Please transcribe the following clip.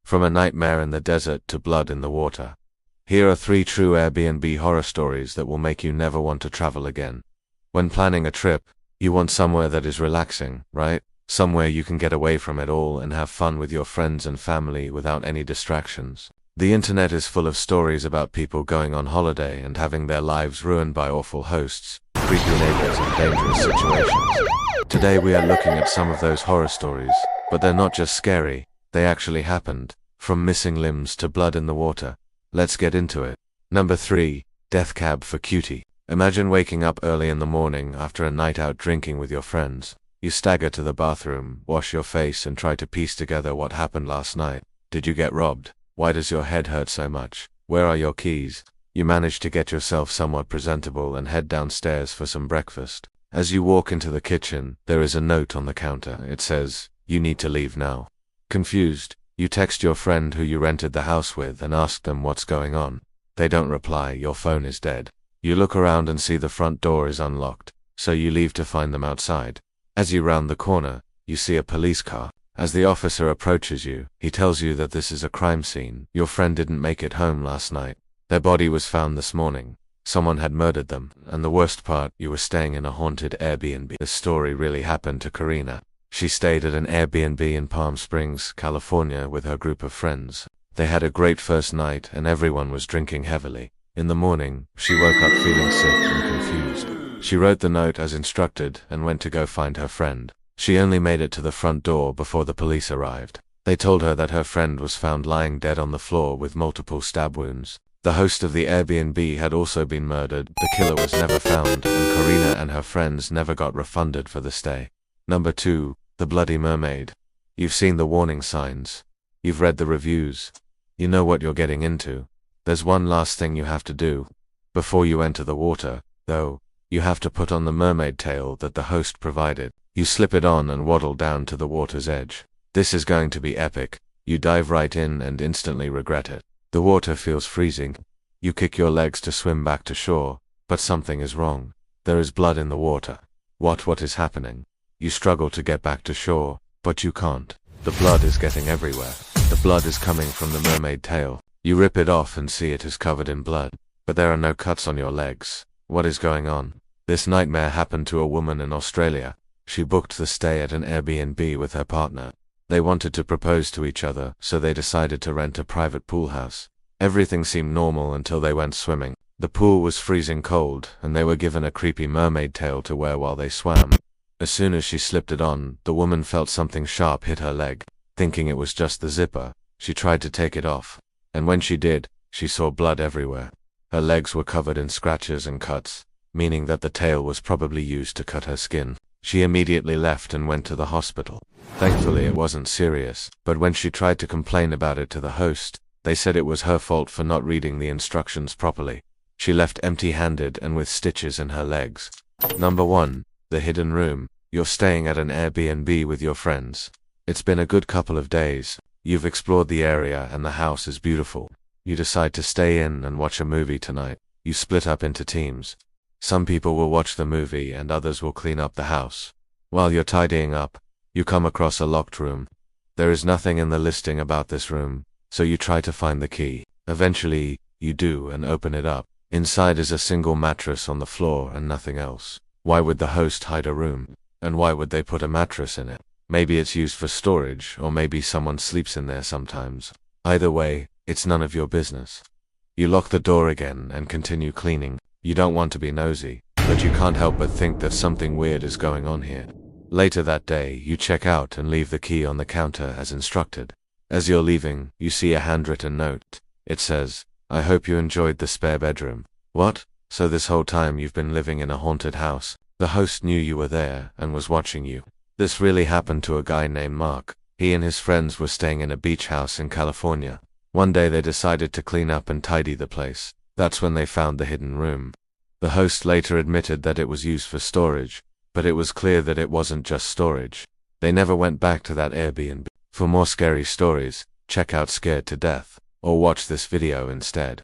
From a nightmare in the desert to blood in the water. Here are 3 true Airbnb horror stories that will make you never want to travel again. When planning a trip, you want somewhere that is relaxing, right? Somewhere you can get away from it all and have fun with your friends and family without any distractions. The internet is full of stories about people going on holiday and having their lives ruined by awful hosts, creepy neighbors, and dangerous situations. Today we are looking at some of those horror stories, but they're not just scary, they actually happened. From missing limbs to blood in the water. Let's get into it. Number 3. Death Cab for Cutie. Imagine waking up early in the morning after a night out drinking with your friends. You stagger to the bathroom, wash your face, and try to piece together what happened last night. Did you get robbed? Why does your head hurt so much? Where are your keys? You manage to get yourself somewhat presentable and head downstairs for some breakfast. As you walk into the kitchen, there is a note on the counter. It says, "You need to leave now." Confused, you text your friend who you rented the house with and ask them what's going on. They don't reply, your phone is dead. You look around and see the front door is unlocked, so you leave to find them outside. As you round the corner, you see a police car. As the officer approaches you, he tells you that this is a crime scene. Your friend didn't make it home last night. Their body was found this morning. Someone had murdered them, and the worst part, you were staying in a haunted Airbnb. This story really happened to Karina. She stayed at an Airbnb in Palm Springs, California with her group of friends. They had a great first night and everyone was drinking heavily. In the morning, she woke up feeling sick and confused. She wrote the note as instructed and went to go find her friend. She only made it to the front door before the police arrived. They told her that her friend was found lying dead on the floor with multiple stab wounds. The host of the Airbnb had also been murdered, the killer was never found, and Karina and her friends never got refunded for the stay. Number 2. The Bloody Mermaid. You've seen the warning signs. You've read the reviews. You know what you're getting into. There's one last thing you have to do. Before you enter the water, though, you have to put on the mermaid tail that the host provided. You slip it on and waddle down to the water's edge. This is going to be epic. You dive right in and instantly regret it. The water feels freezing. You kick your legs to swim back to shore, but something is wrong. There is blood in the water. What is happening? You struggle to get back to shore, but you can't. The blood is getting everywhere. The blood is coming from the mermaid tail. You rip it off and see it is covered in blood, but there are no cuts on your legs. What is going on? This nightmare happened to a woman in Australia. She booked the stay at an Airbnb with her partner. They wanted to propose to each other, so they decided to rent a private pool house. Everything seemed normal until they went swimming. The pool was freezing cold, and they were given a creepy mermaid tail to wear while they swam. As soon as she slipped it on, the woman felt something sharp hit her leg. Thinking it was just the zipper, she tried to take it off. And when she did, she saw blood everywhere. Her legs were covered in scratches and cuts, meaning that the tail was probably used to cut her skin. She immediately left and went to the hospital. Thankfully it wasn't serious, but when she tried to complain about it to the host, they said it was her fault for not reading the instructions properly. She left empty-handed and with stitches in her legs. Number 1. The Hidden Room. You're staying at an Airbnb with your friends. It's been a good couple of days. You've explored the area and the house is beautiful. You decide to stay in and watch a movie tonight. You split up into teams. Some people will watch the movie and others will clean up the house. While you're tidying up, you come across a locked room. There is nothing in the listing about this room, so you try to find the key. Eventually, you do and open it up. Inside is a single mattress on the floor and nothing else. Why would the host hide a room? And why would they put a mattress in it? Maybe it's used for storage, or maybe someone sleeps in there sometimes. Either way, it's none of your business. You lock the door again and continue cleaning. You don't want to be nosy, but you can't help but think that something weird is going on here. Later that day, you check out and leave the key on the counter as instructed. As you're leaving, you see a handwritten note. It says, "I hope you enjoyed the spare bedroom." What? So this whole time you've been living in a haunted house. The host knew you were there and was watching you. This really happened to a guy named Mark. He and his friends were staying in a beach house in California. One day they decided to clean up and tidy the place. That's when they found the hidden room. The host later admitted that it was used for storage, but it was clear that it wasn't just storage. They never went back to that Airbnb. For more scary stories, check out Scared to Death, or watch this video instead.